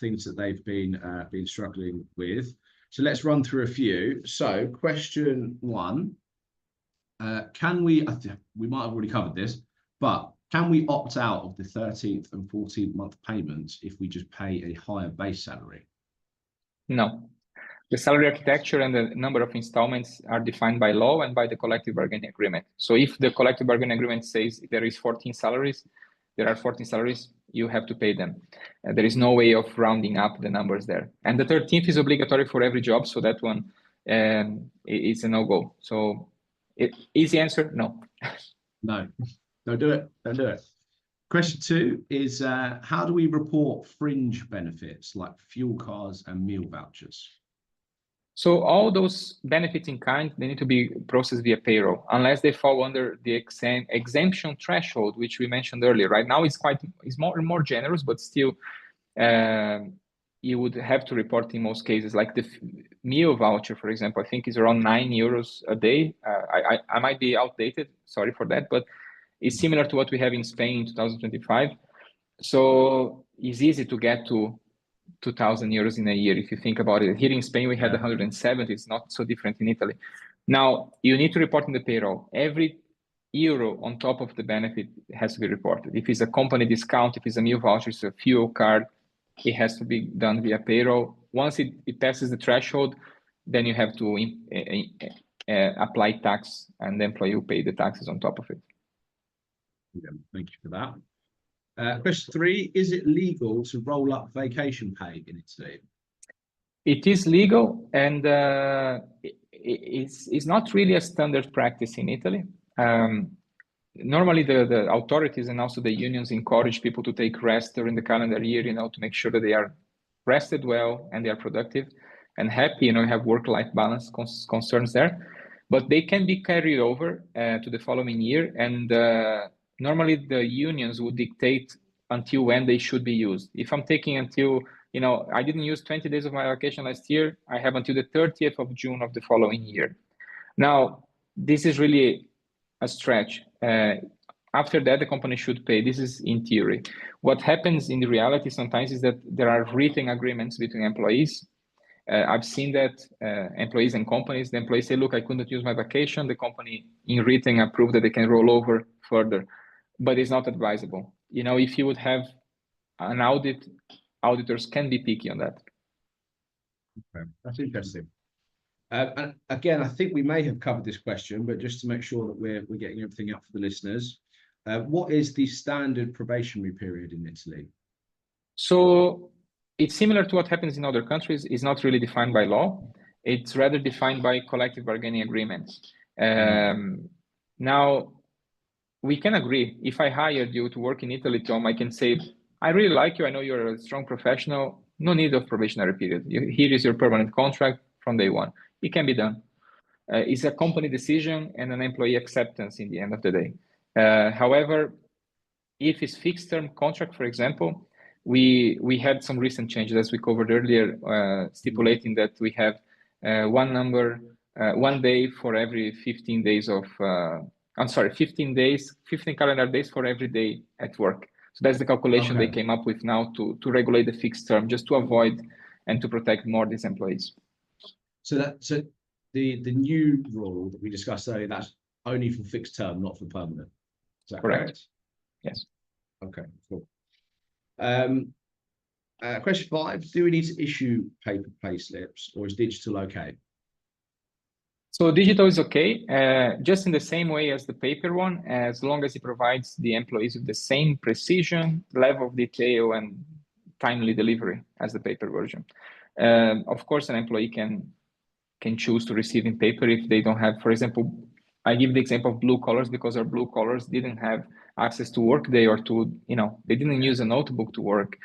C: things that they've been struggling with. So let's run through a few. So question one, can we might have already covered this, but can we opt out of the 13th and 14th month payments if we just pay a higher base salary?
B: No. The salary architecture and the number of installments are defined by law and by the collective bargaining agreement. So if the collective bargaining agreement says there is 14 salaries, there are 14 salaries, you have to pay them. There is no way of rounding up the numbers there. And the 13th is obligatory for every job, so that one is a no-go. So easy answer, no.
C: No, don't do it, don't do it. Question two is, how do we report fringe benefits like fuel cards and meal vouchers?
B: So all those benefits in kind, they need to be processed via payroll, unless they fall under the exemption threshold, which we mentioned earlier. Right now, it's more generous, but still, you would have to report in most cases. Like the meal voucher, for example, I think is around €9 a day. I might be outdated, sorry for that, but it's similar to what we have in Spain in 2025. So it's easy to get to €2,000 in a year if you think about it. Here in Spain we had 170. It's not so different in Italy. Now you need to report in the payroll. Every euro on top of the benefit has to be reported. If it's a company discount, if it's a meal voucher, it's a fuel card, it has to be done via payroll. Once it passes the threshold, then you have to apply tax, and the employee will pay the taxes on top of it.
C: Yeah, thank you for that. Question three, is it legal to roll up vacation pay in Italy?
B: It is legal, and it's not really a standard practice in Italy. Normally, the authorities and also the unions encourage people to take rest during the calendar year, to make sure that they are rested well and they are productive and happy, have work-life balance concerns there. But they can be carried over to the following year, and normally the unions would dictate until when they should be used. If I'm taking until, I didn't use 20 days of my vacation last year, I have until the 30th of June of the following year. Now, this is really a stretch. After that, the company should pay. This is in theory. What happens in the reality sometimes is that there are written agreements between employees. I've seen that employees and companies, the employees say, look, I couldn't use my vacation. The company in written approved that they can roll over further, but it's not advisable. If you would have an audit, auditors can be picky on that.
C: Okay, that's interesting. And again, I think we may have covered this question, but just to make sure that we're getting everything up for the listeners, what is the standard probationary period in Italy?
B: So it's similar to what happens in other countries. It's not really defined by law. It's rather defined by collective bargaining agreements. Now, we can agree. If I hired you to work in Italy, Tom, I can say, I really like you. I know you're a strong professional. No need of probationary period. Here is your permanent contract from day one. It can be done. It's a company decision and an employee acceptance in the end of the day. However, if it's fixed term contract, for example, we had some recent changes, as we covered earlier, stipulating that we have one day for every 15 days of, 15 calendar days for every day at work. So that's the calculation they came up with now to regulate the fixed term, just to avoid and to protect more these employees.
C: So the new rule that we discussed earlier, that's only for fixed term, not for permanent. Is that correct?
B: Yes.
C: Okay, cool. Question 5, do we need to issue paper pay slips, or is digital okay?
B: So digital is okay, just in the same way as the paper one, as long as it provides the employees with the same precision, level of detail, and timely delivery as the paper version. Of course, an employee can choose to receive in paper if they don't have, for example, I give the example of blue collars because our blue collars didn't have access to Workday or to, they didn't use a notebook to work.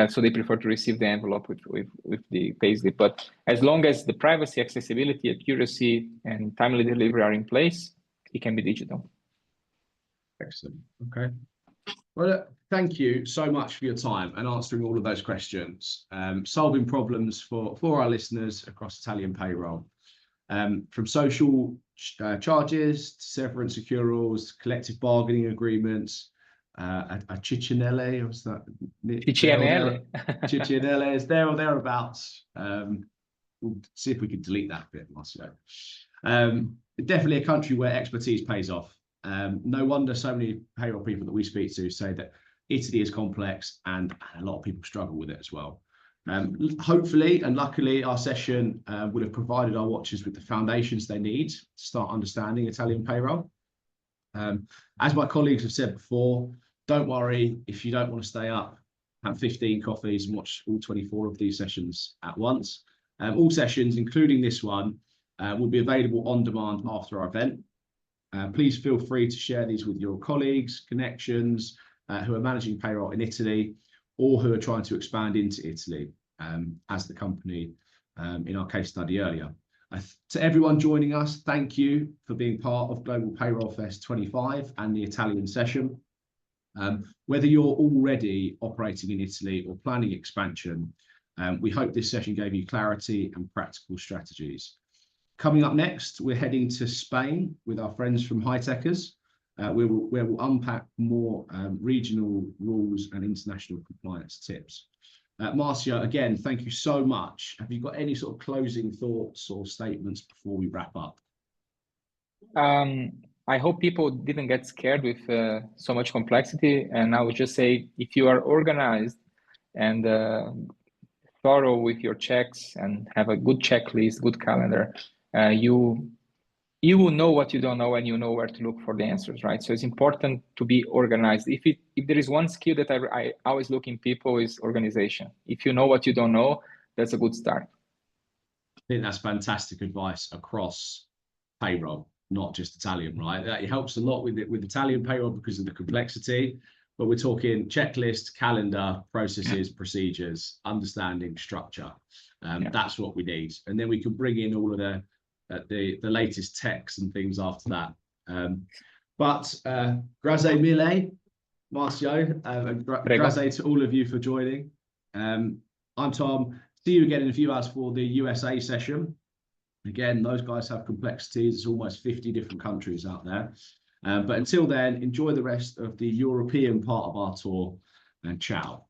B: So they prefer to receive the envelope with the payslip. But as long as the privacy, accessibility, accuracy, and timely delivery are in place, it can be digital.
C: Excellent. Okay. Well, thank you so much for your time and answering all of those questions, solving problems for our listeners across Italian payroll.
A: from social charges to severance accruals, collective bargaining agreements, a Ciccinelle, what's that? Ciccinelle is there or thereabouts. We'll see if we can delete that bit, Marcio. Definitely a country where expertise pays off. No wonder so many payroll people that we speak to say that Italy is complex and a lot of people struggle with it as well. Hopefully and luckily our session will have provided our watchers with the foundations they need to start understanding Italian payroll. As my colleagues have said before, don't worry if you don't want to stay up, have 15 coffees and watch all 24 of these sessions at once. All sessions, including this one, will be available on demand after our event. Please feel free to share these with your colleagues, connections who are managing payroll in Italy or who are trying to expand into Italy, as the company in our case study earlier. To everyone joining us, thank you for being part of Global Payroll Fest 25 and the Italian session. Whether you're already operating in Italy or planning expansion, we hope this session gave you clarity and practical strategies. Coming up next, we're heading to Spain with our friends from High-Techers, where we'll unpack more regional rules and international compliance tips. Marcio, again, thank you so much. Have you got any sort of closing thoughts or statements before we wrap up?
B: I hope people didn't get scared with so much complexity. And I would just say, if you are organized and thorough with your checks and have a good checklist, good calendar, you will know what you don't know and you know where to look for the answers, right? So it's important to be organized. If there is one skill that I always look in people is organization. If you know what you don't know, that's a good start.
A: I think that's fantastic advice across payroll, not just Italian, right? That helps a lot with Italian payroll because of the complexity, but we're talking checklist, calendar, processes, procedures, understanding, structure. That's what we need. And then we can bring in all of the latest techs and things after that. Grazie mille, Marcio, and grazie to all of you for joining. I'm Tom. See you again in a few hours for the USA session. Again, those guys have complexities. It's almost 50 different countries out there. But until then, enjoy the rest of the European part of our tour and ciao.